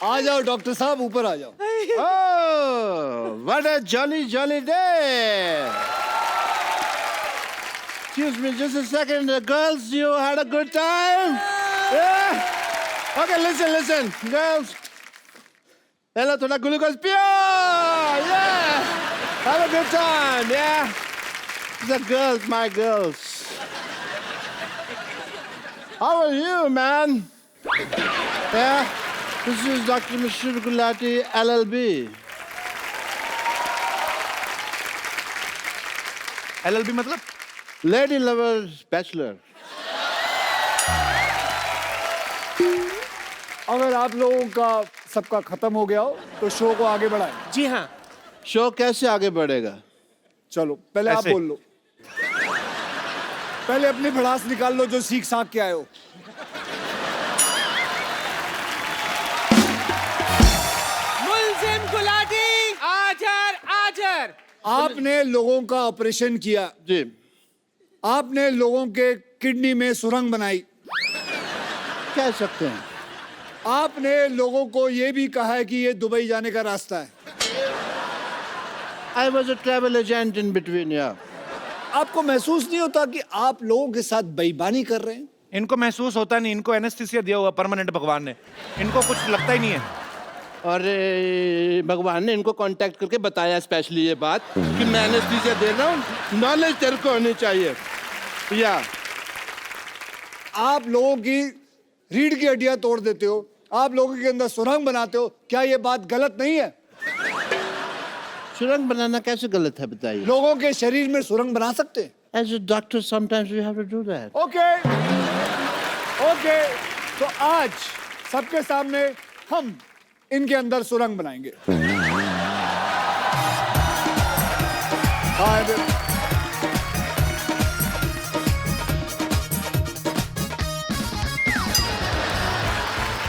आ जाओ डॉक्टर साहब, ऊपर आ जाओ। Oh, what a jolly day! Excuse me, just a second. Girls, you had a good time? Yeah? Okay, listen. Girls. Hello, thoda glucose pure! Yeah! Have a good time, yeah? The girls, my girls. How are you, man? Yeah? This is Dr. Mishra Gulati, LLB. LLB मतलब? Lady Lover Bachelor. अगर आप लोगों का सबका खत्म हो गया हो तो शो को आगे बढ़ाएं। जी हाँ। शो कैसे आगे बढ़ेगा? चलो पहले आप ऐसे। बोल लो। पहले अपनी भड़ास निकाल लो जो सीख साख के आए हो। मुल्जिम गुलाटी आजर। आपने लोगों का ऑपरेशन किया, जी। आपने लोगों के किडनी में सुरंग बनाई, कह सकते हैं। आपने लोगों को ये भी कहा है कि ये दुबई जाने का रास्ता है। I was a travel agent in between, yeah. आपको महसूस नहीं होता कि आप लोगों के साथ बेईमानी कर रहे हैं? इनको महसूस होता नहीं, इनको एनेस्थीसिया दिया हुआ परमानेंट भगवान ने, इनको कुछ लगता ही नहीं है। और भगवान ने इनको कांटेक्ट करके बताया स्पेशली ये बात कि मैं एनेस्थीसिया दे रहा हूँ, नॉलेज तेरे को होनी चाहिए। या आप लोगों की रीढ़ की हड्डियां तोड़ देते हो, आप लोगों के अंदर सुरंग बनाते हो, क्या ये बात गलत नहीं है? सुरंग बनाना कैसे गलत है बताइए? लोगों के शरीर में सुरंग बना सकते हैं। As a doctor, sometimes we have to do that. Okay, तो आज सबके सामने हम इनके अंदर सुरंग बनाएंगे। हाँ,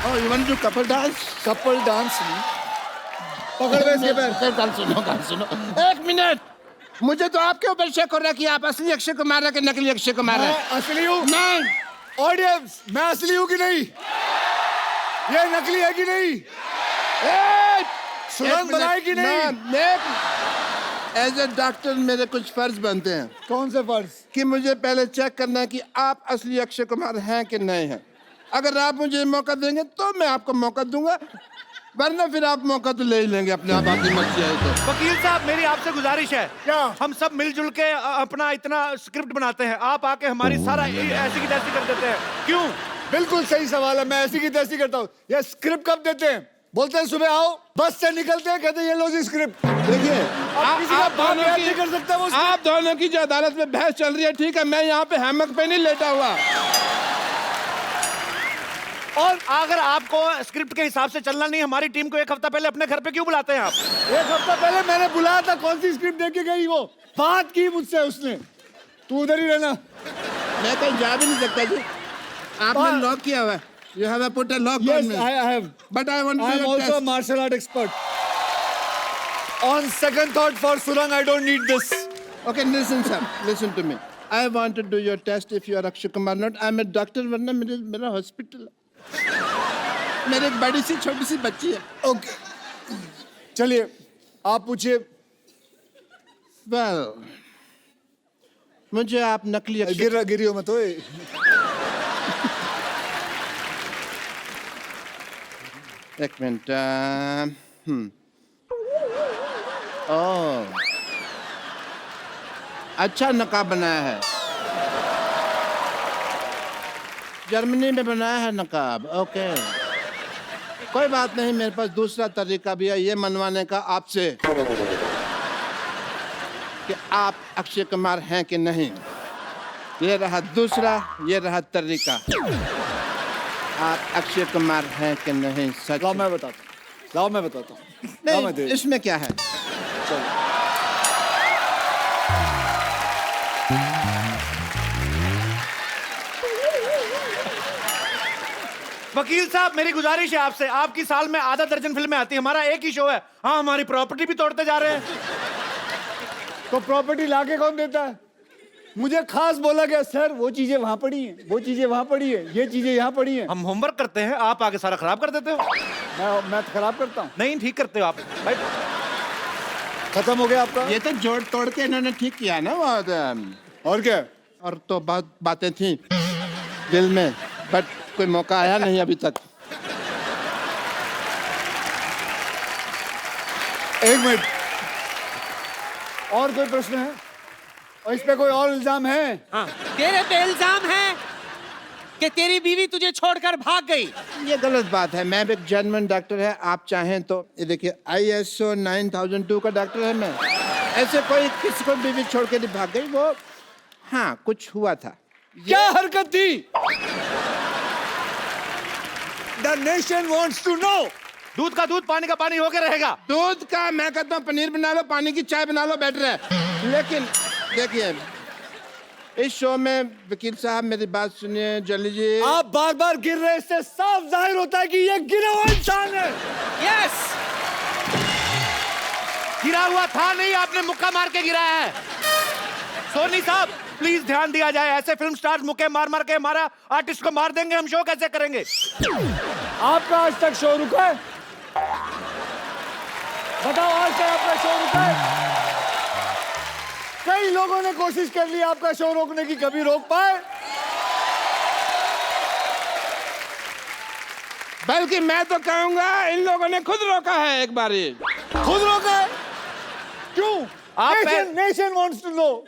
Oh, you want to do couple dance? Couple dance नहीं, पकड़ गए इसके पैर। गाल सुनो। एक मिनट, मुझे तो आपके ऊपर शक हो रहा है कि आप असली अक्षय कुमार है कि नकली अक्षय कुमार है। मैं असली हूँ। नहीं, ऑडियंस, मैं असली हूँ कि नहीं? ये नकली है कि नहीं? सुरंग बनाए कि नहीं? एज ए डॉक्टर मेरे कुछ फर्ज बनते हैं। कौन से फर्ज? कि मुझे पहले चेक करना है कि आप असली अक्षय कुमार हैं कि नहीं हैं। अगर आप मुझे मौका देंगे तो मैं आपको मौका दूंगा, वरना फिर आप मौका तो ले ही लेंगे अपने आप, आपकी मर्जी है तो। वकील साहब, मेरी आपसे गुजारिश है, क्या? हम सब मिलजुल के अपना इतना स्क्रिप्ट बनाते हैं, आप आके हमारी सारा ऐसी की तैसी कर देते हैं, क्यों? बिल्कुल सही सवाल है, मैं ऐसी की तैसी करता हूँ। ये स्क्रिप्ट कब देते हैं? बोलते हैं सुबह आओ, बस से निकलते हैं, कहते हैं ये लो जी स्क्रिप्ट। देखिए, आप किसी का बाप याद नहीं कर सकता वो आप दोनों की जो अदालत में बहस चल रही है, ठीक है, मैं यहाँ पे हैमक पे नहीं लेटा हुआ। और अगर आपको स्क्रिप्ट के हिसाब से चलना नहीं, हमारी टीम को एक हफ्ता पहले अपने घर पे क्यों बुलाते हैं आप? एक हफ्ता पहले मैंने बुलाया था, कौन सी स्क्रिप्ट देके गई वो? बात की मुझसे उसने, तू उधर ही रहना। मैं कहीं जा भी नहीं सकता जी, आपने लॉक किया हुआ है। You have put a lock on me. Yes, I have. But I want to I am do your also a test. martial art expert. On second thought, for Surang, I don't need this. Okay, listen, sir. Listen to me. I want to do your test if you are Akshay Kumar not. I'm a doctor, वरना मेरा hospital है। मेरे एक बड़ी सी छोटी सी बच्ची है। Okay. चलिए, आप पूछिए। Well, मुझे आप नकली अक्षय गिरियो मत ओए। एक मिनट। ओह, अच्छा नकाब बनाया है, जर्मनी में बनाया है नकाब। ओके, कोई बात नहीं, मेरे पास दूसरा तरीका भी है ये मनवाने का आपसे कि आप अक्षय कुमार हैं कि नहीं। ये रहा दूसरा, ये रहा तरीका। आप अक्षय कुमार हैं कि नहीं? सच? लाओ मैं बताता हूँ, लाओ मैं बताता हूँ। लाओ मैं नहीं, दे। इसमें क्या है? चलो। वकील साहब, मेरी गुजारिश है आपसे, आपकी साल में आधा दर्जन फिल्में आती हैं, हमारा एक ही शो है। हाँ, हमारी प्रॉपर्टी भी तोड़ते जा रहे हैं। तो प्रॉपर्टी लाके कौन देता है? मुझे खास बोला गया सर वो चीजें वहां पड़ी हैं, वो चीजें वहां पड़ी हैं, ये चीजें यहाँ पड़ी हैं। हम होमवर्क करते हैं, आप आगे सारा खराब कर देते हो। मैं तो खराब करता हूँ। नहीं ठीक करते हो आप भाई। खत्म हो गया आपका। ये तो जोड़ तोड़ के इन्होंने ठीक किया ना वो और क्या? और तो बहुत बातें थी दिल में, बट कोई मौका आया नहीं अभी तक। एक मिनट, और कोई प्रश्न है? और इस पे कोई और इल्जाम है? हाँ, तेरे पे इल्जाम है कि तेरी बीवी तुझे छोड़कर भाग गई। ये गलत बात है। मैं भी एक जर्मन डॉक्टर है, आप चाहें तो ये देखिए ISO 9002 का डॉक्टर है मैं। ऐसे कोई किसी को बीवी छोड़ के नहीं भाग गई वो। हाँ कुछ हुआ था। क्या हरकत थी? The nation wants to know. दूध का दूध पानी का पानी होके रहेगा। दूध का मैं कहता हूँ पनीर बना लो, पानी की चाय बना लो, बेटर है। लेकिन देखिए इस शो में वकील साहब मेरी बात सुनिए जल्दी जी। आप बार बार गिर रहे, इससे साफ जाहिर होता है कि ये गिरा हुआ इंसान है। यस, गिरा हुआ था नहीं, आपने मुक्का मार के गिराया है। सोनी साहब प्लीज ध्यान दिया जाए, ऐसे फिल्म स्टार्स मुक्के मार मार के हमारा आर्टिस्ट को मार देंगे, हम शो कैसे करेंगे? आपका आज तक शो रुका है? बताओ आज तक आपका शो रुका है? कई लोगों ने कोशिश कर ली आपका शो रोकने की, कभी रोक पाए? बल्कि मैं तो कहूंगा इन लोगों ने खुद रोका है एक बारी। खुद रोका है? क्यों? आप नेशन वांट्स टू नो।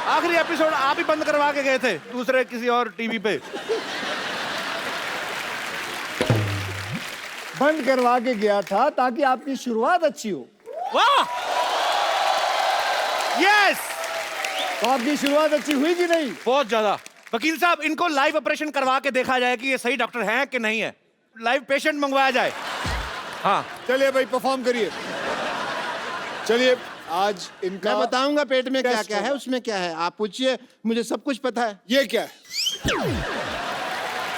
आखिरी एपिसोड आप ही बंद करवा के गए थे दूसरे किसी और टीवी पे। बंद करवा के गया था ताकि आपकी शुरुआत अच्छी हो। वाह, यस, तो आपकी शुरुआत अच्छी हुई कि नहीं? बहुत ज्यादा। वकील साहब इनको लाइव ऑपरेशन करवा के देखा जाए कि ये सही डॉक्टर हैं कि नहीं है। लाइव पेशेंट मंगवाया जाए। हाँ चलिए भाई परफॉर्म करिए। चलिए आज इनका मैं बताऊंगा पेट में क्या टेस्ट क्या है, होगा। उसमें क्या है आप पूछिए, मुझे सब कुछ पता है। ये क्या है?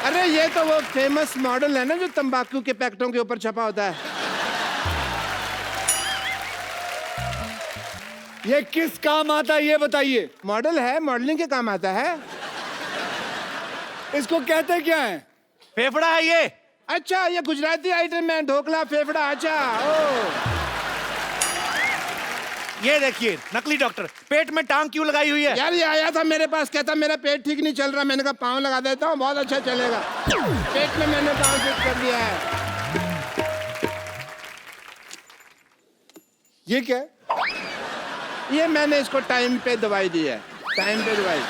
अरे ये तो वो फेमस मॉडल है ना जो तंबाकू के पैकेटों के ऊपर छपा होता है। ये किस काम आता है ये बताइए। मॉडल है, मॉडलिंग के काम आता है। इसको कहते क्या है? फेफड़ा है ये। अच्छा ये गुजराती आइटम है, ढोकला फेफड़ा। अच्छा ओ ये देखिए नकली डॉक्टर पेट में टांग क्यों लगाई हुई है? यार ये आया था मेरे पास, कहता मेरा पेट ठीक नहीं चल रहा। मैंने कहा पाँव लगा देता हूँ, बहुत अच्छा चलेगा। पेट में मैंने पाँव फिट कर दिया है। ये क्या है? ये मैंने इसको टाइम पे दवाई दी है, टाइम पे दवाई।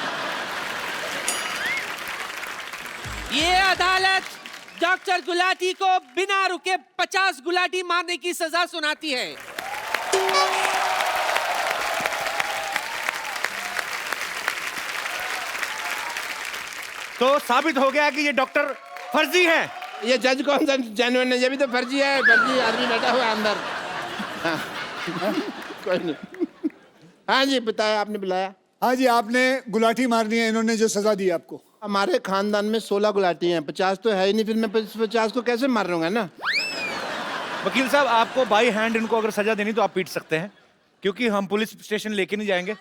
ये अदालत डॉक्टर गुलाटी को बिना रुके 50 गुलाटी मारने की सजा सुनाती है। तो साबित हो गया कि ये डॉक्टर फर्जी हैं। ये जज कौन सा जेन्युइन है? ये भी तो फर्जी है, फर्जी आदमी बैठा हुआ है अंदर। हाँ। कोई नहीं। हाँ जी बताया, आपने बुलाया। हाँ जी आपने गुलाटी मारनी है, इन्होंने जो सजा दी आपको। हमारे खानदान में 16 गुलाटी हैं, 50 तो है ही नहीं, फिर मैं 50 को कैसे मार रहा हूँ ना। वकील साहब आपको बाई हैंड इनको अगर सजा देनी तो आप पीट सकते हैं, क्योंकि हम पुलिस स्टेशन लेके नहीं जाएंगे।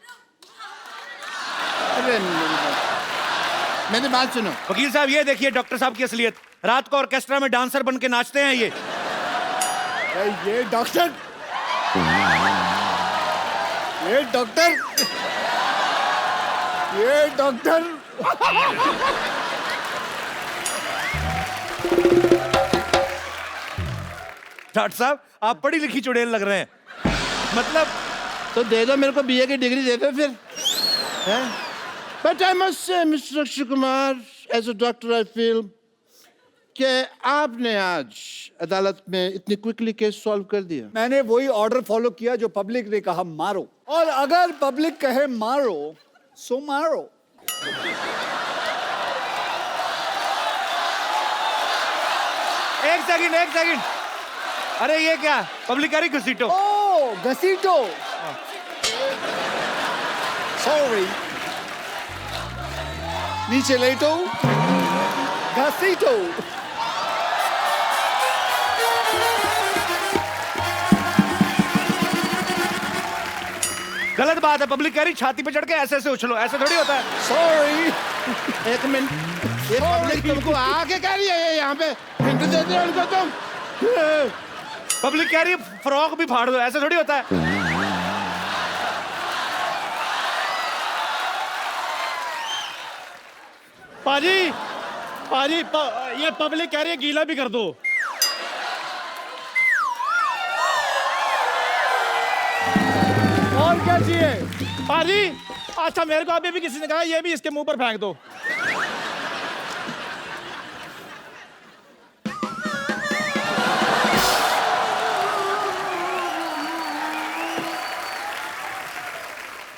अरे मेरी बात सुनो। वकील साहब ये देखिए डॉक्टर साहब की असलियत। रात को ऑर्केस्ट्रा में डांसर बन के नाचते हैं ये। ये डॉक्टर, ये डॉक्टर, ये डॉक्टर। डॉक्टर साहब आप पढ़ी लिखी चुड़ैल लग रहे हैं। मतलब तो दे दो मेरे को BA की डिग्री दे दो फिर। But I must say mister Akshay Kumar, as a doctor I feel कि आपने आज अदालत में इतनी क्विकली केस सॉल्व कर दिया। मैंने वही ऑर्डर फॉलो किया जो पब्लिक ने कहा मारो, और अगर पब्लिक कहे मारो सो मारो। एक सेकंड। अरे ये क्या पब्लिक कह रही घसीटो। ओ घसीटो, सॉरी, नीचे लेटो, घसीटो। गलत बात है, पब्लिक कह रही छाती पे चढ़ के ऐसे ऐसे उछलो, ऐसे थोड़ी होता है। सॉरी। एक मिनट, ये पब्लिक तुमको आके कह रही है यहाँ पे हिंट दे दे उनको तुम। पब्लिक कह रही है फ्रॉक भी फाड़ दो, ऐसे थोड़ी होता है। पाजी पाजी ये पब्लिक कह रही है गीला भी कर दो। और क्या चाहिए? पाजी अच्छा मेरे को अभी भी किसी ने कहा ये भी इसके मुंह पर फेंक दो।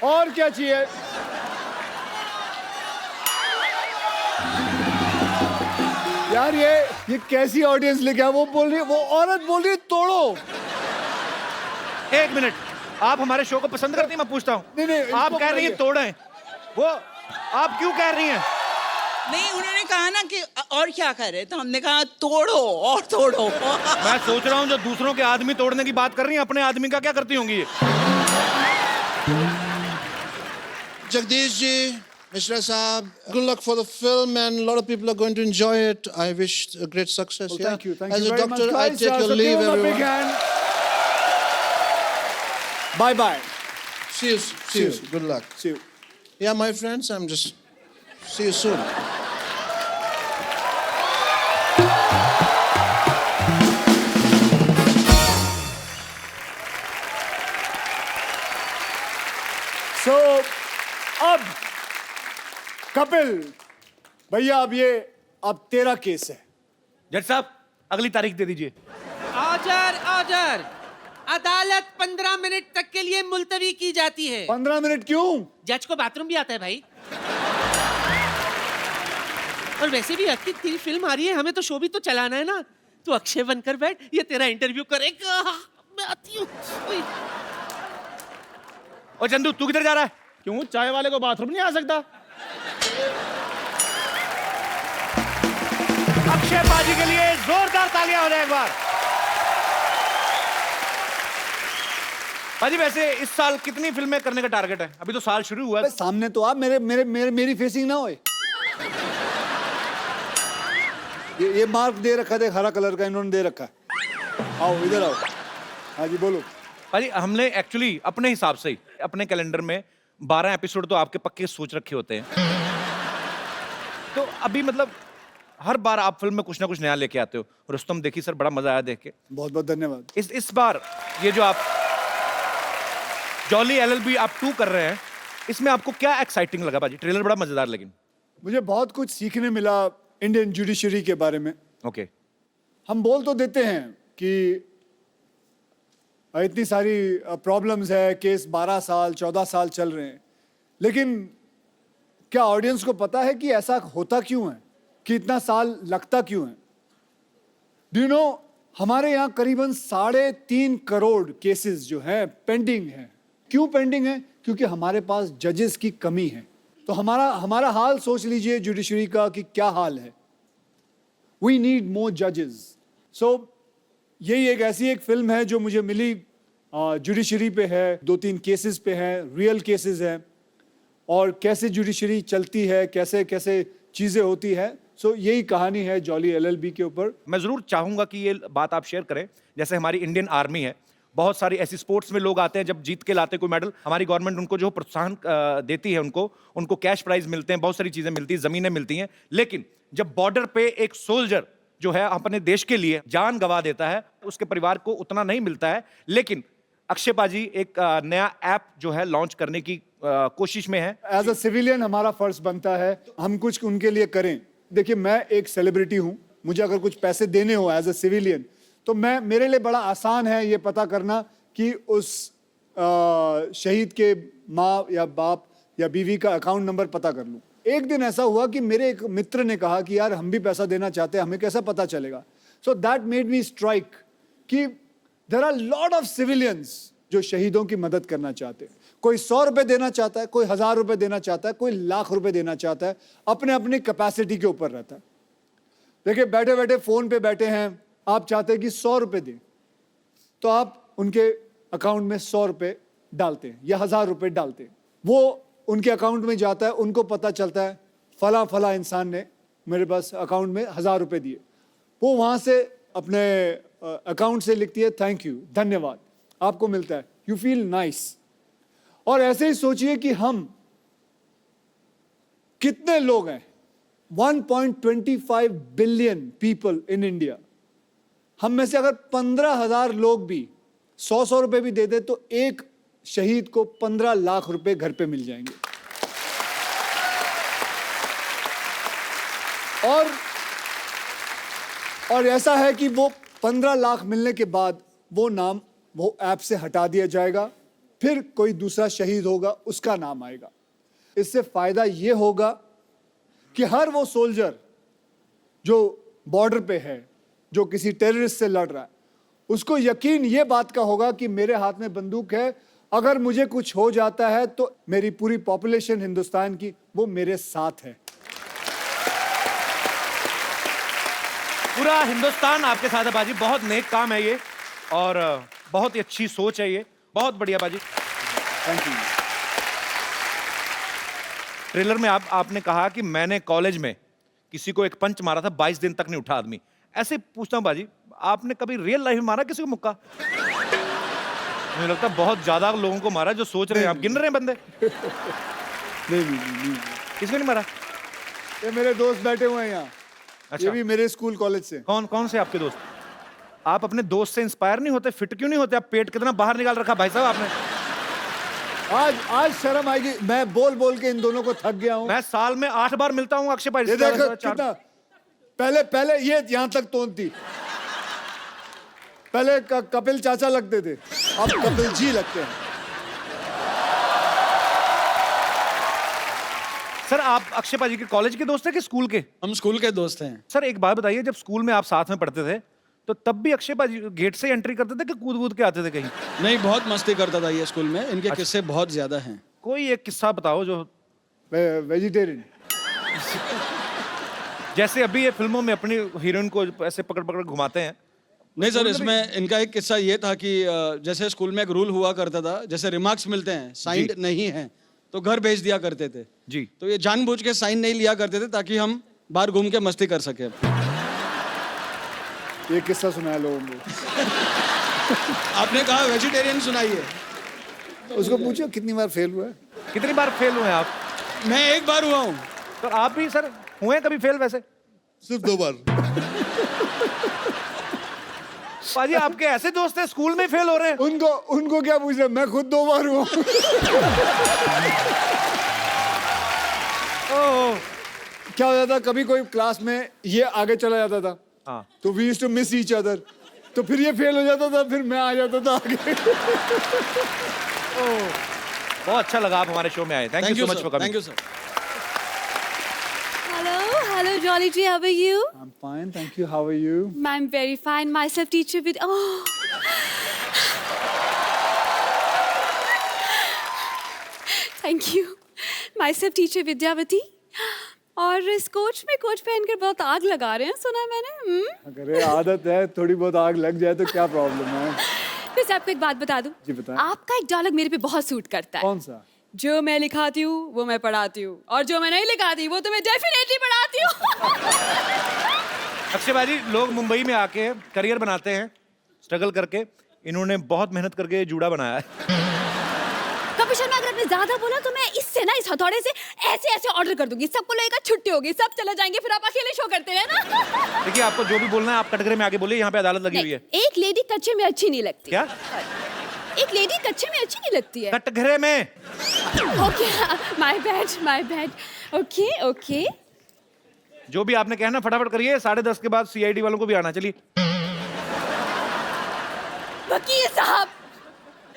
और क्या चाहिए? यार ये कैसी ऑडियंस लेके आ? वो बोल रही है, वो औरत बोल रही है तोड़ो। एक मिनट, आप हमारे शो को पसंद करती हैं? मैं पूछता हूँ। नहीं, नहीं, आप इसको कह रही हैं बताइए। तोड़ें, वो आप क्यों कह रही हैं? नहीं, उन्होंने कहा ना कि और क्या करे, तो हमने कहा तोड़ो और तोड़ो। मैं सोच रहा हूँ जो दूसरों के आदमी तोड़ने की बात कर रही हैं, अपने आदमी का क्या करती होंगी ये? Jagdish ji, Mishra Saab, good luck for the film and a lot of people are going to enjoy it. I wish a great success. Well, yeah? thank you As a very doctor, much, I guys. take your So leave, give him a big everyone. hand. Bye bye. See you. Good luck. See you. Yeah, my friends, I'm just see you soon. So अब कपिल भैया, अब तेरा case है। जज साहब अगली तारीख दे दीजिए। Order order. अदालत 15 मिनट तक के लिए मुलतवी की जाती है। 15 मिनट क्यों? जज को बाथरूम भी आता है भाई। और वैसे भी अखिल तेरी फिल्म आ रही है, हमें तो शो भी तो चलाना है ना। तू अक्षय बनकर बैठ, ये तेरा इंटरव्यू करेगा। मैं आती हूँ। और चंदू तू किधर जा रहा है? क्यों चाय वाले को बाथरूम नहीं आ सकता? अक्षय पाजी के लिए जोरदार तालियां हो जाए एक बार। पाजी वैसे इस साल कितनी फिल्में करने का टारगेट है? अभी तो साल शुरू हुआ है। अबे सामने तो आप मेरी फेसिंग ना होए। ये मार्क दे रखा था हरा कलर का, इन्होंने दे रखा है। आओ इधर आओ। हाँ जी बोलो। पाजी हमने एक्चुअली अपने हिसाब से ही अपने कैलेंडर में 12 एपिसोड तो आपके पक्के सोच रखे होते हैं। तो अभी मतलब हर बार आप फिल्म में कुछ ना कुछ नया लेके आते हो। रुस्तम देखी सर, बड़ा मजा आया देख के। बहुत बहुत धन्यवाद। इस बार ये जो आप जॉली एलएलबी आप 2 कर रहे हैं, इसमें आपको क्या एक्साइटिंग लगा पाजी? ट्रेलर बड़ा मजेदार, लेकिन मुझे बहुत कुछ सीखने मिला इंडियन जुडिशरी के बारे में। ओके। हम बोल तो देते हैं कि इतनी सारी प्रॉब्लम्स है, केस 12 साल 14 साल चल रहे हैं, लेकिन क्या ऑडियंस को पता है कि ऐसा होता क्यों है, कि इतना साल लगता क्यों है? डू यू नो, हमारे यहाँ करीबन 3.5 करोड़ केसेस जो हैं पेंडिंग हैं। क्यों पेंडिंग है? क्योंकि हमारे पास जजेस की कमी है। तो हमारा हाल सोच लीजिए जुडिशरी का कि क्या हाल है। वी नीड मोर जजेस। सो यही एक ऐसी एक फिल्म है जो मुझे मिली, जुडिशरी पे है, 2-3 केसेस पे है, रियल केसेस हैं, और कैसे जुडिशरी चलती है, कैसे कैसे चीज़ें होती है। सो यही कहानी है जॉली एलएलबी के ऊपर। मैं जरूर चाहूंगा कि ये बात आप शेयर करें। जैसे हमारी इंडियन आर्मी है, बहुत सारी ऐसी स्पोर्ट्स में लोग आते हैं, जब जीत के लाते हैं कोई मेडल, हमारी गवर्नमेंट उनको जो प्रोत्साहन देती है, उनको कैश प्राइज मिलते हैं, बहुत सारी चीजें मिलती हैं, जमीनें मिलती हैं। लेकिन जब बॉर्डर पे एक सोल्जर जो है अपने देश के लिए जान गंवा देता है, उसके परिवार को उतना नहीं मिलता है। लेकिन अक्षय पाजी एक नया ऐप जो है लॉन्च करने की कोशिश में है। एज अ सिविलियन हमारा फर्ज बनता है हम कुछ उनके लिए करें। देखिए, मैं एक सेलिब्रिटी हूं, मुझे अगर कुछ पैसे देने हो एज अ सिविलियन, तो मेरे लिए बड़ा आसान है ये पता करना कि उस शहीद के माँ या बाप या बीवी का अकाउंट नंबर पता कर लूं। एक दिन ऐसा हुआ कि मेरे एक मित्र ने कहा कि यार हम भी पैसा देना चाहते हैं, हमें कैसा पता चलेगा? So that made me strike कि there are lot of civilians जो शहीदों की मदद करना चाहते हैं। कोई 100 रुपए देना चाहता है, कोई 1000 रुपए देना चाहता है, कोई लाख रुपए देना चाहता है, अपने अपनी कैपेसिटी के ऊपर रहता है। देखिए, बैठे बैठे फोन पे बैठे हैं, आप चाहते हैं कि 100 रुपए दें, तो आप उनके अकाउंट में 100 रुपए डालते हैं या 1000 रुपए डालते हैं, वो उनके अकाउंट में जाता है, उनको पता चलता है फला फला इंसान ने मेरे पास अकाउंट में 1000 रुपए दिए। वो वहां से अपने अकाउंट से लिखती है थैंक यू, धन्यवाद, आपको मिलता है, यू फील नाइस। और ऐसे ही सोचिए कि हम कितने लोग हैं, 1.25 बिलियन पीपल इन इंडिया। हम में से अगर 15,000 लोग भी 100 रुपए भी दे दे तो एक शहीद को 15 लाख रुपए घर पे मिल जाएंगे। और ऐसा है कि वो 15 लाख मिलने के बाद वो नाम वो ऐप से हटा दिया जाएगा, फिर कोई दूसरा शहीद होगा, उसका नाम आएगा। इससे फायदा ये होगा कि हर वो सोल्जर जो बॉर्डर पे है, जो किसी टेररिस्ट से लड़ रहा है, उसको यकीन ये बात का होगा कि मेरे हाथ में बंदूक है, अगर मुझे कुछ हो जाता है तो मेरी पूरी पॉपुलेशन हिंदुस्तान की वो मेरे साथ है। पूरा हिंदुस्तान आपके साथ है बाजी, बहुत नेक काम है ये और बहुत ही अच्छी सोच है ये, बहुत बढ़िया बाजी। Thank you. ट्रेलर में आपने कहा कि मैंने कॉलेज में किसी को एक पंच मारा था, 22 दिन तक नहीं उठा आदमी। ऐसे पूछता हूं बाजी, आपने कभी रियल लाइफ में मारा किसी को मुक्का? मुझे लगता है बहुत ज्यादा लोगों को मारा, जो सोच रहे हैं आप गिन रहे हैं बंदे। नहीं। किसको नहीं मारा? ये मेरे दोस्त बैठे हुए हैं यहाँ। अच्छा। ये भी मेरे स्कूल कॉलेज से। कौन से आपके दोस्त? आप अपने दोस्त से इंस्पायर नहीं होते? फिट क्यों नहीं होते? आप पेट कितना बाहर निकाल रखा भाई साहब आपने। आज शर्म आएगी, मैं बोल के इन दोनों को थक गया हूँ। मैं साल में 8 बार मिलता हूँ अक्षय भाई। ये देखो कितना, पहले ये यहाँ तक तोन थी, पहले कपिल चाचा लगते थे, अब कपिल जी लगते हैं। सर आप अक्षय भाजी के कॉलेज के दोस्त हैं कि स्कूल के? हम स्कूल के दोस्त हैं। सर एक बात बताइए, जब स्कूल में आप साथ में पढ़ते थे तो तब भी अक्षय भाजी गेट से एंट्री करते थे कि कूद के आते थे कहीं? नहीं, बहुत मस्ती करता था ये स्कूल में, इनके किस्से बहुत ज्यादा हैं। कोई एक किस्सा बताओ जो वेजिटेरियन। जैसे अभी ये फिल्मों में अपनी हीरोइन को ऐसे पकड़ घुमाते हैं। नहीं सर, इसमें इनका एक किस्सा ये था कि जैसे स्कूल में एक रूल हुआ करता था, जैसे रिमार्क्स मिलते हैं साइंड नहीं है तो घर भेज दिया करते थे जी। तो ये जानबूझ के साइन नहीं लिया करते थे ताकि हम बाहर घूम के मस्ती कर सके। ये किस्सा सुनाया लोगों को। आपने कहा वेजिटेरियन सुनाइए। उसको पूछो कितनी बार फेल हुआ है। कितनी बार फेल हुए हैं आप? मैं एक बार हुआ हूँ। तो आप भी सर हुए कभी फेल? वैसे सिर्फ 2 बार। पाजी आपके ऐसे दोस्त हैं स्कूल में फेल हो रहे हैं? उनको क्या पूछ रहे, मैं खुद 2 बार हुआ। क्या हो जाता, कभी कोई क्लास में ये आगे चला जाता था, हाँ। तो we used to miss each other, तो फिर ये फेल हो जाता था, फिर मैं आ जाता था आगे। बहुत अच्छा लगा आप हमारे शो में आए। Thank you so much for coming. Thank you sir. Hello, Jolly Tree. How are you? I'm fine, thank you. How are you? I'm very fine. Myself, teacher with. Oh. Thank you. Myself, teacher Vidyavati. और इस coach में coach पहनकर बहुत आग लगा रहे हैं, सुना है मैंने। अरे आदत है, थोड़ी बहुत आग लग जाए तो क्या प्रॉब्लम है। वैसे आपको एक बात बता दूं? जी बताएं। आपका एक डायलॉग मेरे पे बहुत सूट करता है। कौन सा? जो मैं लिखाती हूँ वो मैं पढ़ाती हूँ, और जो मैं नहीं लिखाती वो तो मैं डेफिनेटली पढ़ाती हूँ। अक्षय भाजी, लोग मुंबई में आके करियर बनाते हैं स्ट्रगल करके, इन्होंने बहुत मेहनत करके जूड़ा बनाया है। कपिल शर्मा, अगर आपने ज्यादा बोला तो मैं इससे ना, इस हथौड़े से ऐसे ऐसे ऑर्डर कर दूंगी, सबको लगेगा छुट्टी होगी, सब चले जाएंगे, फिर आप अकेले शो करते रहना। देखिए आपको जो भी बोलना है आप कटघरे में आके बोलिए, यहाँ पे अदालत लगी हुई है। एक लेडी कच्चे में अच्छी नहीं लगती। क्या? एक लेडी कच्चे में अच्छी नहीं लगती है। कटघरे में। Okay, my bad. ओके। जो भी आपने कहना फटाफट करिए, 10:30 के बाद CID वालों को भी आना। चलिए। वकील साहब।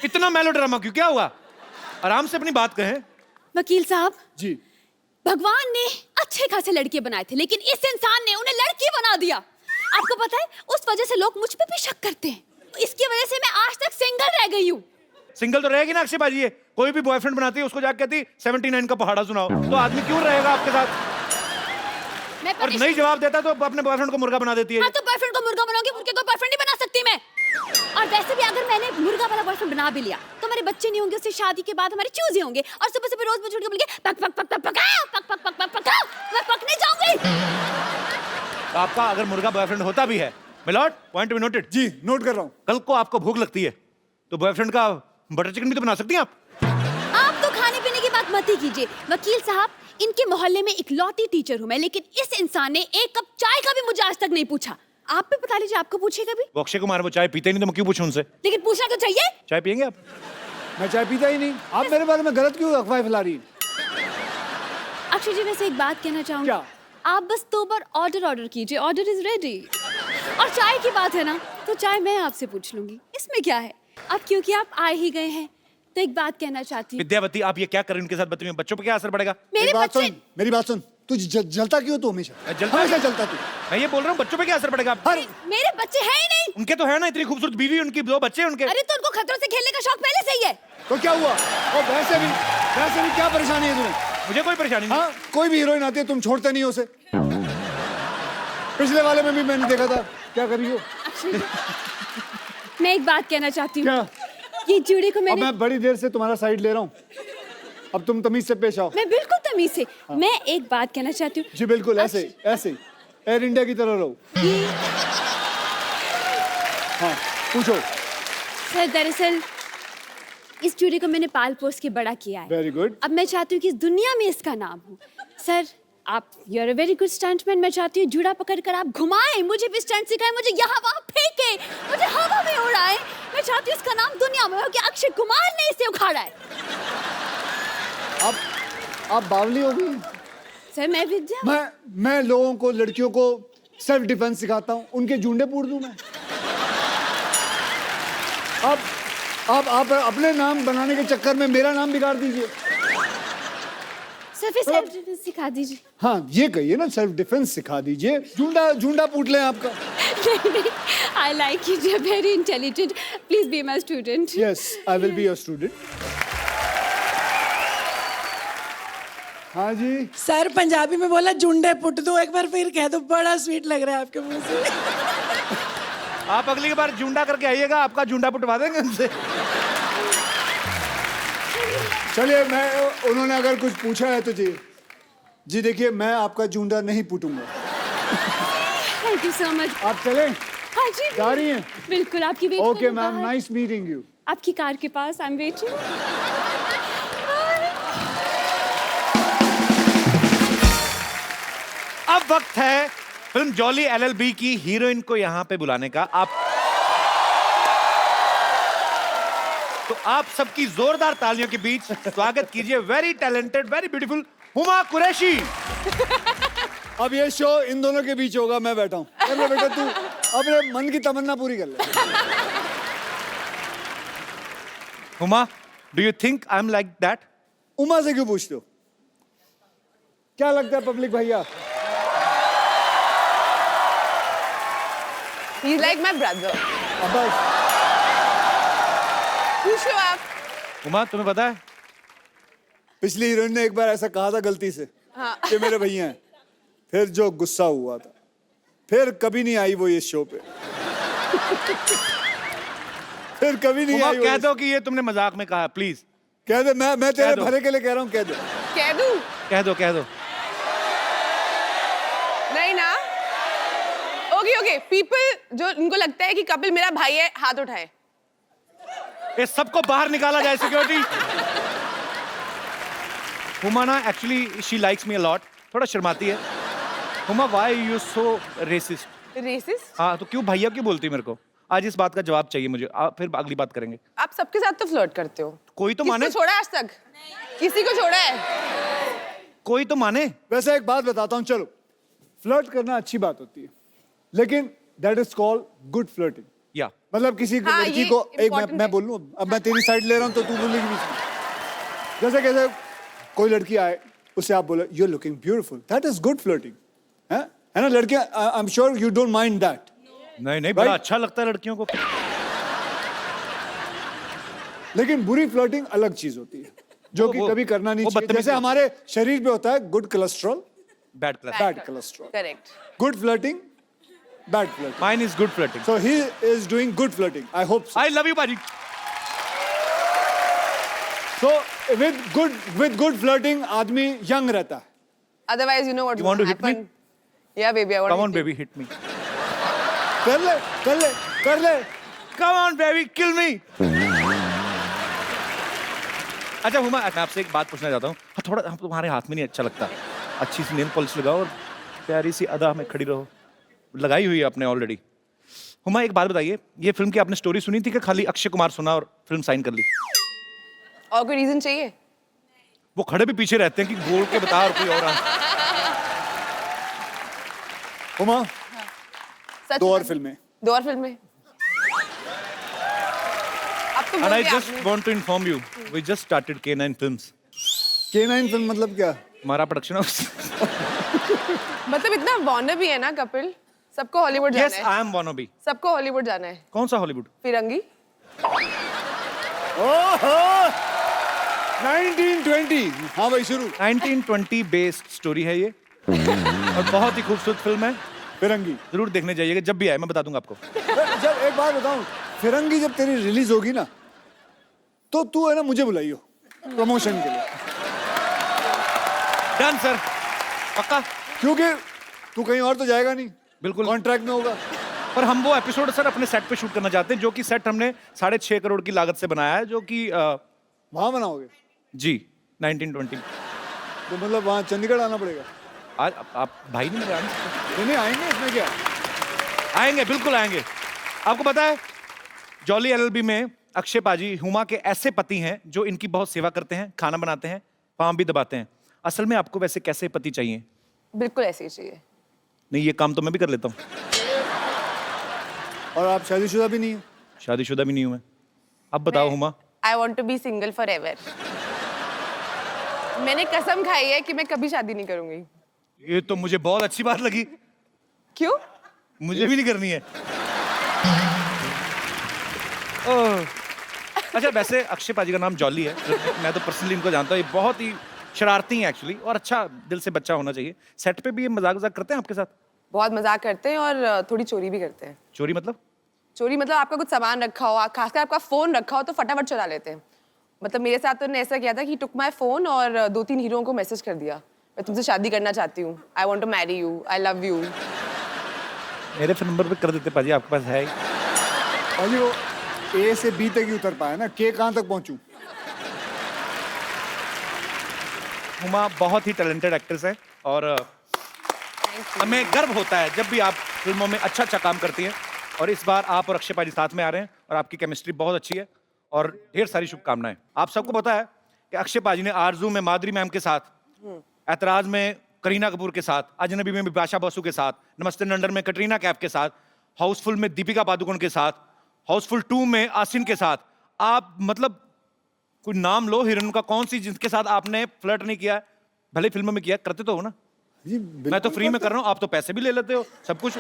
इतना मेलोड्रामा क्यों? क्या हुआ? आराम से अपनी बात कहें। वकील साहब जी। भगवान ने अच्छे खासे लड़के बनाए थे, लेकिन इस इंसान ने उन्हें लड़की बना दिया। आपको पता है, उस वजह से लोग मुझ पे भी शक करते हैं। इसकी वजह से मैं आज तक सिंगल रह गई हूँ। सिंगल तो रहेगी ना अक्षय भाजी। ये कोई भी बॉयफ्रेंड बनाती है उसको जाके कहती 79 का पहाड़ा सुनाओ, तो आदमी क्यों रहेगा आपके साथ? मैं और नहीं जवाब देता तो अपने बॉयफ्रेंड को मुर्गा बना देती है। हाँ, तो बॉयफ्रेंड को मुर्गा बनाऊंगी, मुर्गे को बॉयफ्रेंड नहीं बना सकती मैं। और वैसे भी अगर मैंने मुर्गा वाला बॉयफ्रेंड बना भी लिया तो हमारे बच्चे नहीं होंगे, उससे शादी के बाद हमारे चूजे होंगे और सुबह सुबह रोज मुझे उठ के बोलेंगे पक पक पक पक पकाओ, पक पक पक पक पकाओ, मैं पकने जाऊंगी। तो आपका अगर मुर्गा बॉयफ्रेंड होता भी है, मिलॉर्ड, पॉइंट बी नोटेड। जी नोट कर रहा हूँ। कल को आपको भूख लगती है तो बॉयफ्रेंड का बटर चिकन भी तो बना सकती हैं आप। आप तो खाने पीने की बात मत ही कीजिए वकील साहब, इनके मोहल्ले में इकलौती टीचर हूँ मैं, लेकिन इस इंसान ने एक कप चाय का भी मुझे आज तक नहीं पूछा। आप भी बता लीजिए, आपको पूछेगा भी? वो अक्षय कुमार वो चाय पीते नहीं तो मैं क्यों पूछूं उनसे? लेकिन पूछना तो चाहिए। चाय पियेंगे आप? मैं चाय पीता ही नहीं। आप मेरे बारे में गलत क्यों अफवाह फैला रही हैं? अक्षय जी वैसे एक बात कहना चाहूंगी। क्या? आप बस 2 बार ऑर्डर कीजिए, ऑर्डर इज रेडी। और चाय की बात है ना, तो चाय मैं आपसे पूछ लूंगी, इसमें क्या है। अब क्योंकि आप आए ही गए हैं तो एक बात कहना चाहती हूँ। विद्यावती, आप ये क्या कर रही हैं उनके साथ बच्चों में? बच्चों पर क्या असर पड़ेगा? मेरे बच्चे मेरी बात सुन। तू जलता क्यों तू हमेशा? जलता हमेशा है। जलता तू। मैं ये बोल रहा हूँ बच्चों पे क्या असर पड़ेगा? हर मेरे बच्चे हैं ही नहीं। उनके तो है ना, इतनी खूबसूरत बीवी, उनकी 2 बच्चे उनके। अरे तो उनको खतरों से खेलने का शौक पहले से ही है। तो क्या हुआ? और वैसे भी क्या परेशानी है तुम्हें? मुझे कोई परेशानी नहीं। हाँ, कोई भी हीरोइन आती है तुम छोड़ते नहीं हो उसे। पिछले वाले में भी मैंने देखा था, क्या कर रही हो? मैं एक बात कहना चाहती हूँ। क्या? ये जूड़े को अब मैंने मैं बड़ी देर से तुम्हारा साइड ले रहा हूँ, अब तुम तमीज से पेश आओ। मैं बिल्कुल तमीज से। मैं एक बात कहना चाहती हूँ। जी बिल्कुल, ऐसे ऐसे एयर इंडिया की तरह रहो। हाँ पूछो। सर दरअसल इस जूड़े को मैंने पाल पोस के बड़ा किया है। Very good. अब मैं चाहती हूँ कि इस दुनिया में इसका नाम हो। सर आप you are a very good stuntman. मैं चाहती हूँ जूड़ा पकड़ कर आप घुमाएं, मुझे भी स्टंट सिखाएं, मुझे यहाँ वहाँ फेंके, मुझे हवा में उड़ाएं। मैं चाहती हूँ इसका नाम दुनिया में हो कि अक्षय कुमार ने इसे उखाड़ा है। आप बावली हो गई। सर मैं विद्या। मैं लोगों को, लड़कियों को सेल्फ डिफेंस सिखाता हूँ, उनके जूंडे पूर दूं मैं? आप अपने नाम बनाने के चक्कर में मेरा नाम बिगाड़ दीजिए। सर फिर सेल्फ डिफेंस सिखा दीजिए। हाँ ये कहिए ना, सेल्फ डिफेंस सिखा दीजिए। जूंडा पूट लें आपका। I like you. You're very intelligent. Please be my student. Yes, I will be your student. हाँ जी। सर पंजाबी में बोला जुंडे पुट दो, एक बार फिर कह दो, बड़ा स्वीट लग रहा है आपके मुंह से। आप अगली बार जूंडा करके आइएगा, आपका जूंडा पुटवा देंगे उनसे। चलिए, उन्होंने अगर कुछ पूछा है तो जी देखिए, मैं आपका जूंडा नहीं पुटूंगा। Thank you so much. आप चलें? हाँ जी। जा रही हैं? बिल्कुल आपकी wait okay ma'am, nice meeting you. आपकी कार के पास आई एम वेटिंग। अब वक्त है फिल्म जॉली LLB की हीरोइन को यहाँ पे बुलाने का। तो आप सबकी जोरदार तालियों के बीच स्वागत कीजिए very talented, very beautiful Huma Qureshi. अब ये शो इन दोनों के बीच होगा, मैं बैठा हूँ। अरे बेटा तू अपने मन की तमन्ना पूरी कर ले। Huma, do you think I am like that? Uma से क्यों पूछते हो? क्या लगता है पब्लिक भैया? He's like my brother. अब बस। पूछो आप। हुमा, तुम्हें पता है पिछली हीरोइन ने एक बार ऐसा कहा था गलती से कि मेरे भैया हैं, फिर जो गुस्सा हुआ था, फिर कभी नहीं आई वो इस शो पे। फिर कभी नहीं हुमा, आई। कह दो कि ये तुमने मजाक में कहा, प्लीज कह दे। मैं तेरे दो। भले के लिए कह रहा हूँ, कह दे। कह दूं? कह दो। नहीं ना? ओके पीपल जो इनको लगता है कि कपिल मेरा भाई है, हाथ उठाए। ये सबको बाहर निकाला जाए, सिक्योरिटी। हुमा ना actually she likes me a lot, थोड़ा शर्माती है। Huma, why you so racist? Racist? हाँ, तो क्यों भैया क्यों बोलती है मेरे को? आज इस बात का जवाब चाहिए मुझे, फिर अगली बात करेंगे। आप सबके साथ तो फ्लर्ट करते हो। कोई तो किसको माने। छोड़ा आज तक? किसी को छोड़ा है? कोई तो माने। वैसे एक बात बताता हूँ, चलो, फ्लर्ट करना अच्छी बात होती है, लेकिन that is called good flirting. या मतलब किसी हाँ, लड़की ये को एक important मैं है। बोल लूं, अब मैं तेरी साइड ले रहा हूं तो तू बोलेगी बीच में। जैसे कैसे कोई लड़की आए, उसे आप बोले you are looking beautiful, that is good flirting. है ना लड़कियां? I am sure you don't mind that. नहीं, बड़ा अच्छा लगता है लड़कियों को। लेकिन बुरी फ्लर्टिंग अलग चीज होती है, जो कि कभी करना नहीं चाहिए। जैसे हमारे शरीर पे होता है good cholesterol, bad class. Bad cholesterol. Correct. Good flirting bad flirting. Mine is good flirting. So he is doing good flirting. I hope so. I love you, Paji. So with good flirting, आदमी young रहता है. Otherwise, you know what You will want to hit me? happen. Yeah, baby, I want Come to on, hit you. baby, hit me. कर ले. Come on, baby, kill me. अच्छा हुमा, मैं आपसे एक बात पूछना चाहता हूँ. हाँ, थोड़ा हम तुम्हारे हाथ में नहीं अच्छा लगता. अच्छी सी नेल पॉलिश लगाओ और प्यारी सी अदा में खड़ी रहो. लगाई हुई है आपने ऑलरेडी. हुमा, एक बात बताइए, ये फिल्म की आपने स्टोरी सुनी थी कि खाली अक्षय कुमार सुना और फिल्म साइन कर ली? और कोई रीजन चाहिए? वो खड़े भी पीछे रहते हैं कि बोल के बता और कोई और हुमा, सच 2 और में? फिल्में. 2 और फिल्में. अब तो And बोल I दिया just आपने. want to inform you, we just started K9 Films. K9 film मतलब क्या? हमारा प्रोडक्शन हाउस. मतलब इतना वॉनर भी है ना कपिल. सबको हॉलीवुड Yes, जाना है. I am wannabe. सबको हॉलीवुड जाना है. कौन सा हॉलीवुड? फिरंगी. ओहो 1920. हाँ भाई शुरू. 1920 बेस्ड स्टोरी है ये और बहुत ही खूबसूरत फिल्म है. फिरंगी. जरूर देखने जाइएगा, जब भी आए मैं बता दूंगा आपको. जब एक बात बताऊं, फिरंगी जब तेरी रिलीज होगी ना, तो तू है ना मुझे बुलाइयो प्रमोशन के लिए. डन सर, पक्का. क्योंकि तू कहीं और तो जाएगा नहीं. बिल्कुल. कॉन्ट्रैक्ट में होगा. पर हम वो एपिसोड सर अपने सेट पे शूट करना चाहते हैं, जो कि सेट हमने 6.5 करोड़ की लागत से बनाया है, जो कि वहां बनाओगे? जी 1920. तो मतलब वहां चंडीगढ़ आना पड़ेगा. आज आप भाई नहीं मेरे आने सकते? नहीं आएंगे, इसमें क्या. आएंगे, बिल्कुल आएंगे. आपको पता है जॉली एलएलबी में अक्षय पाजी हुमा के ऐसे पति हैं जो इनकी बहुत सेवा करते हैं, खाना बनाते हैं, पाँव भी दबाते हैं. असल में आपको वैसे कैसे पति चाहिए? बिल्कुल ऐसे ही चाहिए. नहीं, ये काम तो मैं भी कर लेता हूँ. और आप शादीशुदा भी नहीं है? शादीशुदा भी नहीं हूँ मैं. अब बताओ Huma. I want to be single forever. मैंने कसम खाई है कि मैं कभी शादी नहीं करूंगी. ये तो मुझे बहुत अच्छी बात लगी. क्यों? मुझे भी नहीं करनी है. ओह. अच्छा, वैसे अक्षय पाजी का नाम जॉली है. मैं तो पर्सनली इनको जानता हूँ. ये बहुत ही शरारती हैं एक्चुअली और अच्छा दिल से बच्चा होना चाहिए. सेट पे भी ये मजाक करते हैं आपके साथ? बहुत मजाक करते हैं और थोड़ी चोरी भी करते हैं. चोरी मतलब? चोरी मतलब आपका कुछ सामान रखा हो, खासकर आपका फोन रखा हो तो फटाफट चुरा लेते हैं. मतलब मेरे साथ तो उन्होंने ऐसा किया था कि टुक माई फोन और 2-3 हीरोओं को मैसेज कर दिया, मैं तुमसे शादी करना चाहती हूँ, I want to marry you, I love you. मेरे फोन नंबर पे कर देते पाजी, आपके पास है ही. और ये वो ए से बी तक ही उतर पाया ना, के कहाँ तक पहुंचूं? हुमा बहुत ही टैलेंटेड एक्ट्रेस है और हमें गर्व होता है जब भी आप फिल्मों में अच्छा काम करती हैं. और इस बार आप और अक्षय पाजी साथ में आ रहे हैं और आपकी केमिस्ट्री बहुत अच्छी है और ढेर सारी शुभकामनाएं. आप सबको पता है कि अक्षय पाजी ने आरजू में माधुरी मैम के साथ, ऐतराज में करीना कपूर के साथ, अजनबी में बिपाशा बसु के साथ, नमस्ते नंदन में कटरीना कैफ के साथ, हाउसफुल में दीपिका पादुकोण के साथ, हाउसफुल 2 में आसिन के साथ. आप मतलब कोई नाम लो हीरोइन का, कौन सी जिसके साथ आपने फ्लर्ट नहीं किया? भले फिल्मों में किया, करते तो हो ना. मैं तो फ्री में कर रहा हूँ, आप तो पैसे भी ले लेते हो सब कुछ.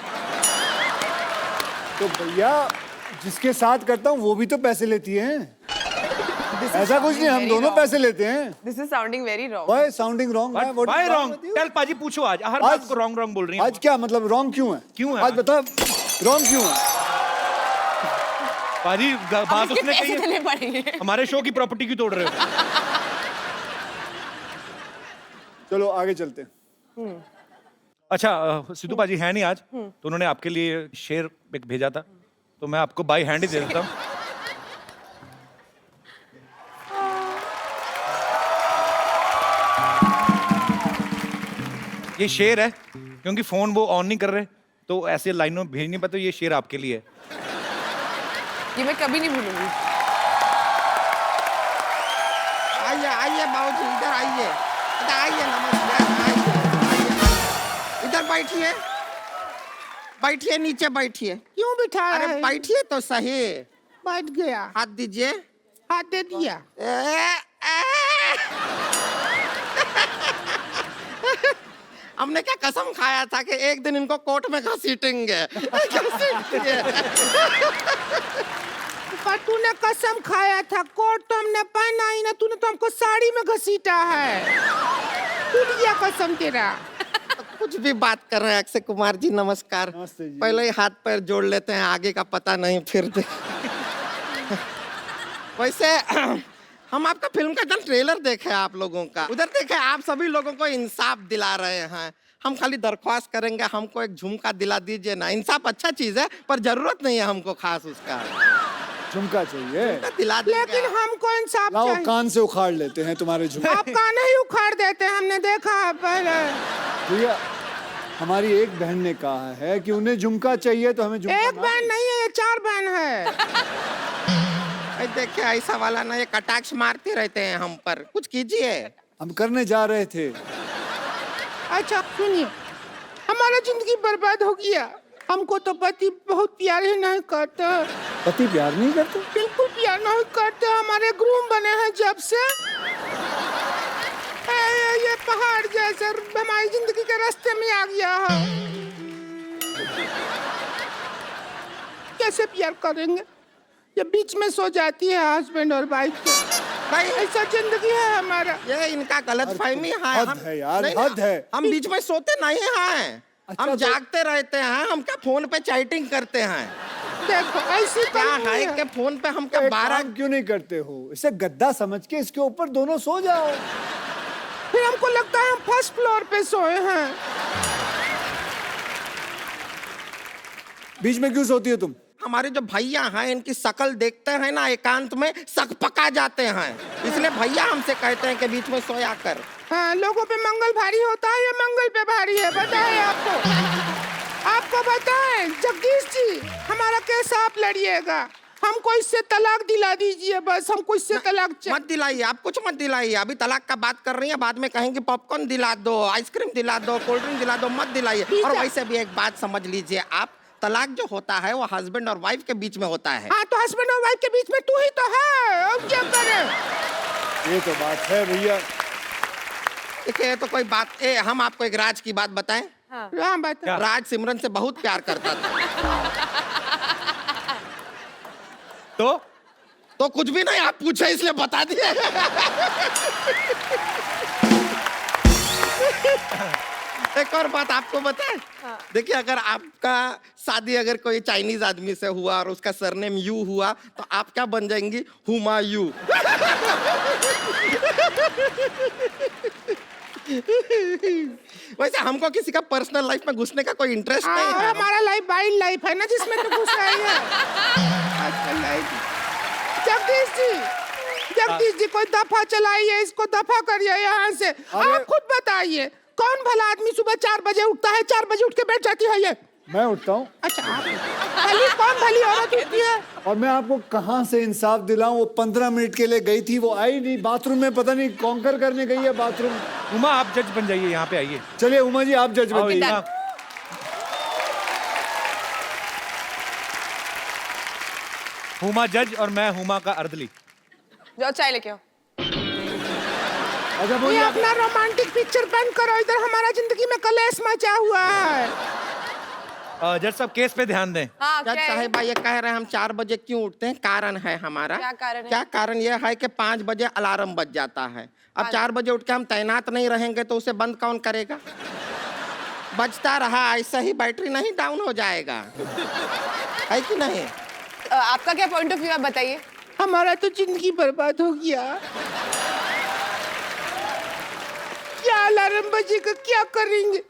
तो भैया जिसके साथ करता हूँ वो भी तो पैसे लेती हैं. ऐसा कुछ नहीं, हम दोनों पैसे लेते हैं. This is sounding very wrong. Why sounding wrong? Why wrong? Tell पाजी, पूछो आज. हर बात को रॉन्ग बोल रही हैं. आज क्या मतलब रॉन्ग क्यों है? क्यों है? आज बता रॉन्ग क्यों है? पाजी बात उसने कही पैसे देने है. पड़ेंगे. हमारे शो की प्रॉपर्टी क्यों तोड़ रहे हो? चलो आगे चलते हैं. अच्छा, सिद्धू पाजी है नहीं आज, तो उन्होंने आपके लिए शेर एक भेजा था, तो मैं आपको बाई हैंड ही दे देता हूँ. ये शेर है, क्योंकि फोन वो ऑन नहीं कर रहे तो ऐसे लाइनों में भेज नहीं पाते. ये शेर आपके लिए है. ये मैं कभी नहीं भूलूंगी. आइए आइए बाबूजी, इधर आइए, इधर आइए, नमस्कार, आइए, इधर बैठिए, बैठिए, नीचे बैठिए. क्यों बिठा? अरे बैठिए तो सही. बैठ गया. हाथ दीजिए. हाथ दे दिया. हमने क्या कसम खाया था कि एक दिन इनको कोर्ट में घसीटेंगे. पर तूने कसम खाया था, कोट तो हमने पहना ही ना, तूने तो हमको साड़ी में घसीटा है. टूट गया कसम तेरा. कुछ भी बात कर रहे हैं अक्षय कुमार जी, नमस्कार। नमस्ते जी। पहले ही हाथ पैर जोड़ लेते हैं, आगे का पता नहीं फिर वैसे हम आपका फिल्म का एकदम ट्रेलर देखे आप लोगों का, उधर देखे आप सभी लोगों को इंसाफ दिला रहे हैं। हम खाली दरख्वास्त करेंगे, हमको एक झुमका दिला दीजिए ना। इंसाफ अच्छा चीज है पर जरूरत नहीं है हमको खास उसका। झुमका चाहिए? दिला देंगे। लेकिन हमको इंसाफ लाओ चाहिए। कान से उखाड़ लेते हैं तुम्हारे झुमके। आप कान ही उखाड़ देते हैं, हमने देखा है पहले। भैया हमारी एक बहन ने कहा है कि उन्हें झुमका चाहिए तो हमें झुमका एक ना बहन नहीं है, ये 4 बहन है। देखिए ऐसा वाला ना, ये कटाक्ष मारते रहते हैं हम पर, कुछ कीजिए। हम करने जा रहे थे। अच्छा सुनिए, हमारा जिंदगी बर्बाद हो गया। हमको तो पति बहुत प्यार ही नहीं करता। पति प्यार नहीं करते? बिल्कुल प्यार नहीं करते। हमारे ग्रूम बने हैं जब से ये पहाड़ जैसे हमारी जिंदगी के रास्ते में आ गया है। कैसे प्यार करेंगे? ये बीच में सो जाती है हस्बैंड और वाइफ के। भाई ऐसा जिंदगी है हमारा। ये इनका गलत फहमी है। हद है यार, नहीं, हद है। हम बीच में सोते नहीं हैं। अच्छा, हम तो- जागते रहते हैं। हम क्या फोन पे चैटिंग करते हैं? देखो ऐसी क्या कहानी है कि फोन पे हम क्या एक 12 काम क्यों नहीं करते हो? इसे गद्दा समझ के इसके ऊपर दोनों सो जाओ। फिर हमको लगता है हम फर्स्ट फ्लोर पे सोए हैं। बीच में क्यों सोती हो तुम? हमारे जो भैया हैं इनकी शक्ल देखते हैं ना, एकांत में सकपका जाते हैं, इसलिए भैया हमसे कहते हैं कि बीच में सोया कर। हाँ, लोगों पे मंगल भारी होता है, ये मंगल पे भारी है। बताए आपको बताएं जगदीश जी, हमारा केस आप लड़िएगा। हमको इससे तलाक दिला दीजिए बस। हमको इससे तलाक मत दिलाइए, आप कुछ मत दिलाइए। अभी तलाक का बात कर रही हैं, बाद में कहेंगे पॉपकॉर्न दिला दो, आइसक्रीम दिला दो, कोल्ड ड्रिंक दिला दो, मत दिलाइए। और वैसे भी एक बात समझ लीजिए आप, तलाक जो होता है वो हस्बैंड और वाइफ के बीच में होता है। हाँ, तो हस्बैंड और वाइफ के बीच में तू ही तो है, अब क्या करें? ये तो बात है भैया। देखिए तो कोई बात हम आपको एक राज की बात बताएं। हाँ बता। राज सिमरन से बहुत प्यार करता था। तो कुछ भी नहीं, आप पूछे इसलिए बता दिए। एक और बात आपको बताएं। देखिए अगर आपका शादी अगर कोई चाइनीज आदमी से हुआ और उसका सरनेम यू हुआ तो आप क्या बन जाएंगी? हुमायूं। वैसे हमको किसी का पर्सनल लाइफ में घुसने का कोई इंटरेस्ट नहीं है। हमारा लाइफ वाइल्ड लाइफ है ना, जिसमें तो घुस रही है आजकल लाइफ। जगदीश जी कोई दफा चलाइए, इसको दफा करिए यहाँ से। आप खुद बताइए, कौन भला आदमी सुबह 4 बजे उठता है, 4 बजे उठ के बैठ जाती है ये? मैं उठता हूँ। अच्छा आप कौन भली औरत उठती है? और मैं आपको कहाँ से इंसाफ दिलाऊं? वो 15 मिनट के लिए गई थी, वो आई नहीं। बाथरूम में पता नहीं कॉन्कर करने गई है बाथरूम। उमा आप जज बन जाइए, यहाँ पे आइए। चलिए उमा जी आप जज आओ, बन यहाँ। हुमा जज और मैं हुमा का अर्दली। जाओ चाय लेके आओ। अच्छा ये बोलिए। अपना रोमांटिक पिक्चर बंद करो, इधर हमारा जिंदगी में कलेश मचा हुआ है। जज साहब केस पे ध्यान दें। हाँ जज क्या है? साहिबा ये कह रहे हैं हम 4 बजे क्यों उठते हैं? कारण है हमारा। क्या कारण है? क्या कारण ये है कि 5 बजे अलार्म बज जाता है। अब 4 बजे उठ के हम तैनात नहीं रहेंगे तो उसे बंद कौन करेगा? बजता रहा ऐसा ही बैटरी नहीं डाउन हो जाएगा, है कि नहीं? आपका क्या पॉइंट ऑफ व्यू है बताइए। हमारा तो जिंदगी बर्बाद हो गया। क्या अलार्म बजेगा, क्या करेंगे?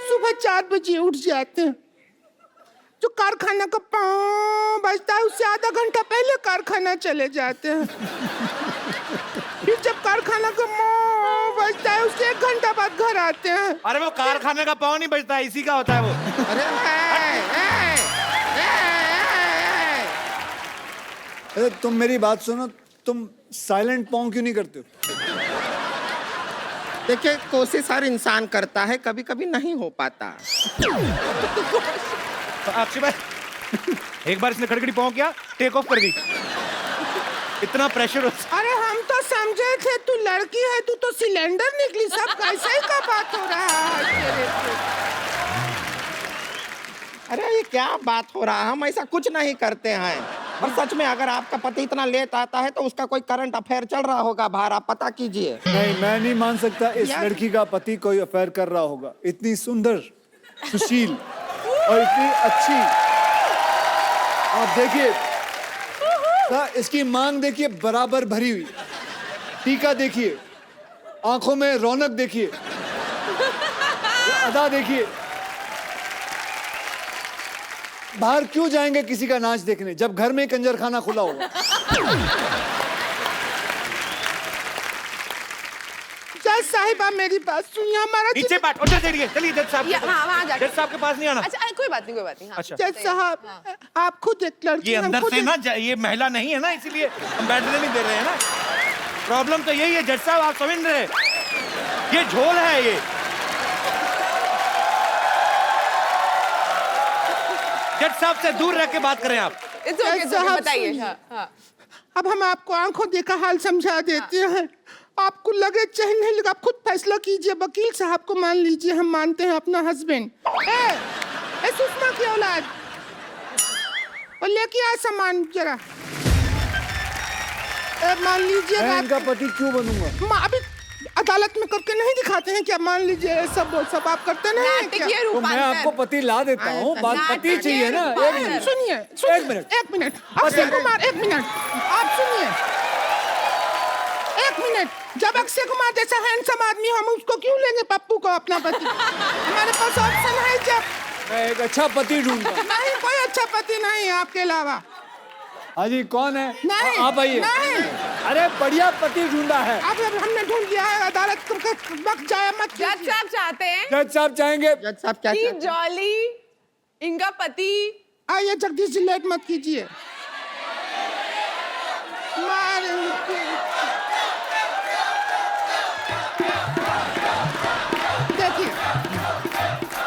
सुबह 4 बजे उठ जाते हैं, जो कारखाना का पाँव बजता है उससे आधा घंटा पहले कारखाना चले जाते हैं। फिर जब कारखाना का पाँव बजता है उससे 1 घंटा बाद घर आते हैं। अरे वो कारखाने का पाँव नहीं बजता है, इसी का होता है वो। अरे तुम मेरी बात सुनो, तुम साइलेंट पॉन्ग क्यों नहीं करते हो? देखिए कोशिश हर इंसान करता है, कभी कभी नहीं हो पाता। अक्षय भाई एक बार इसने खड़खड़ी पाँव किया, टेक ऑफ कर दी। इतना प्रेशर हो। अरे हम तो समझे थे तू लड़की है, तू तो सिलेंडर निकली। सब कैसे ही का बात हो रहा है? अरे ये क्या बात हो रहा है? हम ऐसा कुछ नहीं करते हैं। और सच में अगर आपका पति इतना लेट आता है तो उसका कोई करंट अफेयर चल रहा होगा बाहर, आप पता कीजिए। नहीं, मैं नहीं मान सकता इस यार- लड़की का पति कोई अफेयर कर रहा होगा। इतनी सुंदर, सुशील और इतनी अच्छी। आप देखिए इसकी मांग देखिए, बराबर भरी हुई। टीका देखिए, आंखों में रौनक देखिए, अदा देखिए। बाहर क्यों जाएंगे किसी का नाच देखने जब घर में कंजरखाना खुला होगा। जज साहिबा मेरी बात सुनिए, हमारा नीचे बैठ, उधर चलिए, चलिए जज साहब या- हाँ, वहाँ जाके- जज साहब के पास नहीं आना। अच्छा कोई बात नहीं, कोई बात नहीं। हाँ। अच्छा, जज साहब आप खुद एक लड़की ये हैं, अंदर खुद से एक- ना ये महिला नहीं है ना, इसीलिए हम बैठने नहीं दे रहे हैं ना। प्रॉब्लम तो यही है जज साहब, आप समझ रहे हैं? ये झोल है ये। जज साहब से दूर रह के बात करें आप। It's okay, it's okay, साहब बताइए। सुनिए। हाँ, हाँ। अब हम आपको आंखों देखा हाल समझा देते हैं। आपको लगे चाहे नहीं लगे, आप खुद फैसला कीजिए। वकील साहब को मान लीजिए, हम मानते हैं अपना हस्बैंड। ए सुषमा की औलाद, और लेके आ सामान जरा। मान लीजिए मैं इनका पति क्यों बनूंगा? अभी अदालत में करके नहीं दिखाते हैं क्या? मान लीजिए सब आप करते नहीं हैं क्या? नाटकीय तो मैं आपको रूपांतर। पति ला देता हूँ। बात पति चाहिए ना। एक मिनट, सुनिए एक मिनट। एक मिनट अक्षय कुमार, एक मिनट आप सुनिए। एक मिनट, जब अक्षय कुमार जैसा हैंडसम आदमी, हम उसको क्यों लेंगे पप्पू को अपना पति? हमारे पास ऑप्शन है। जब मैं एक अच्छा पति ढूंढूंगा। नहीं, कोई अच्छा पति नहीं है आपके अलावा। हाँ जी, कौन है? नहीं, आप आइए। नहीं। अरे बढ़िया पति ढूंढा है। अब हमने ढूंढ लिया है, अदालत का वक्त जाया मत जज कीजिए। साहब चाहते हैं जज साहब चाहेंगे। जज साहब क्या कि चाहते हैं? जॉली इनका पति आइए जगदीश जी, लेट मत कीजिए। देखिए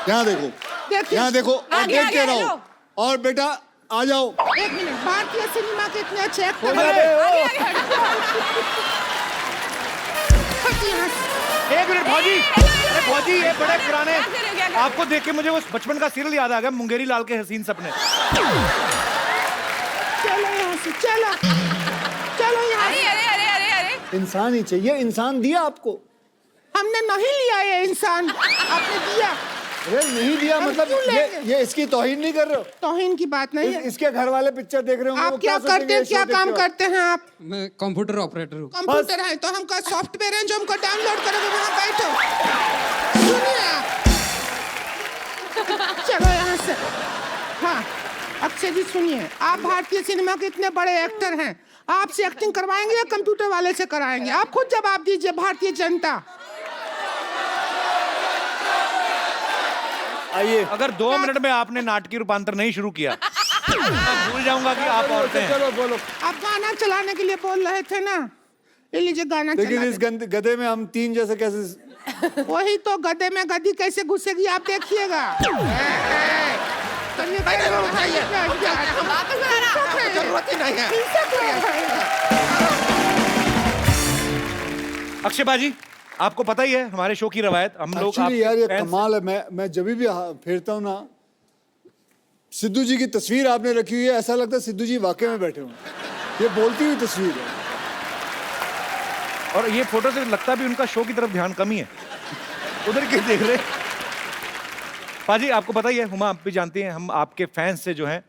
यहाँ देखो, देखिए, यहाँ देखो और आगे, देखते आगे, रहो। लो। और बेटा आ जाओ। एक मिनट, भारतीय सिनेमा के इतने अच्छे एक्टर अरे, हैं। ओ, हट यहाँ से। एक मिनट फौजी, अरे फौजी ये बड़े पुराने, क्या कर रहे हो, क्या कर रहे हो? आपको देख के मुझे वो बचपन का सीरियल याद आ गया, मुंगेरी लाल के हसीन सपने। चलो यहाँ से, चलो चलो यहाँ अरे से। अरे अरे अरे अरे इंसान ही चाहिए। इंसान दिया आपको? हमने नहीं लिया ये इंसान, आपने दिया। अरे नहीं दिया हम मतलब क्यों लेंगे? ये इसकी तौहीन नहीं कर रहे हो? तौहीन की बात नहीं है। इसके घर वाले पिक्चर देख रहे होंगे। आप वो क्या सोचेंगे करते हैं, ये क्या शो देख काम के? करते हैं आप? मैं कंप्यूटर ऑपरेटर हूँ। कंप्यूटर है तो हमका सॉफ्टवेयर है जो हमको डाउनलोड करोगे, वहाँ बैठो। सुनिए आप, चलो यहाँ से। हाँ अक्षय जी सुनिए, आप भारतीय सिनेमा के इतने बड़े एक्टर हैं, आपसे एक्टिंग करवाएंगे या कंप्यूटर वाले से कराएंगे? आप खुद जवाब दीजिए। भारतीय जनता, आइए। अगर 2 मिनट में आपने नाटकीय रूपांतर नहीं शुरू किया मैं भूल जाऊंगा कि आप औरतें हैं। चलो बोलो। आप गाना चलाने के लिए बोल रहे थे ना, ले लीजिए गाना लेकिन चला इस गधे में हम तीन जैसे कैसे? दे। वही तो, गधे में गधी कैसे घुसेगी आप देखिएगा। वापस बनाना। जरूरत ही नहीं है। अक्षय बाजी, आपको पता ही है हमारे शो की रवायत, हम लोग एक्चुअली यार ये fans- कमाल है। मैं जब भी फेरता हूँ ना, सिद्धू जी की तस्वीर आपने रखी हुई है, ऐसा लगता है सिद्धू जी वाकई में बैठे हुए। ये बोलती हुई तस्वीर है। और ये फोटो से लगता भी उनका शो की तरफ ध्यान कम ही है, उधर के देख रहे। पाजी आपको पता ही है, हुमा आप भी जानती हैं, हम आपके फैंस से जो हैं,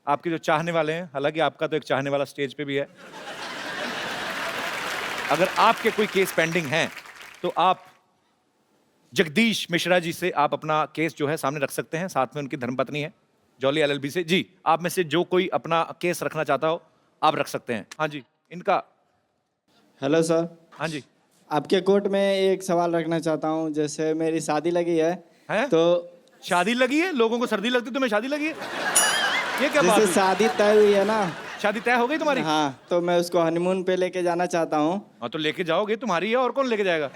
आपके जो चाहने वाले हैं, हालांकि आपका तो एक चाहने वाला स्टेज पे भी है। अगर आपके कोई केस पेंडिंग हैं तो आप जगदीश मिश्रा जी से आप अपना केस जो है सामने रख सकते हैं, साथ में उनकी धर्मपत्नी है जॉली एलएलबी से। जी, आप में से जो कोई अपना केस रखना चाहता हो आप रख सकते हैं। हाँ जी, इनका। Hello sir. हाँ जी। आपके कोर्ट में एक सवाल रखना चाहता हूँ। जैसे मेरी शादी लगी है, हैं? तो शादी लगी है? लोगों को सर्दी लगती है, तुम्हें शादी लगी है? ये क्या बात जैसे हुई? शादी तय हुई है ना, शादी तय हो गई तुम्हारी? हाँ, तो मैं उसको हनीमून पे लेके जाना चाहता हूँ। हाँ तो लेके जाओगे, तुम्हारी है, और कौन लेके जाएगा?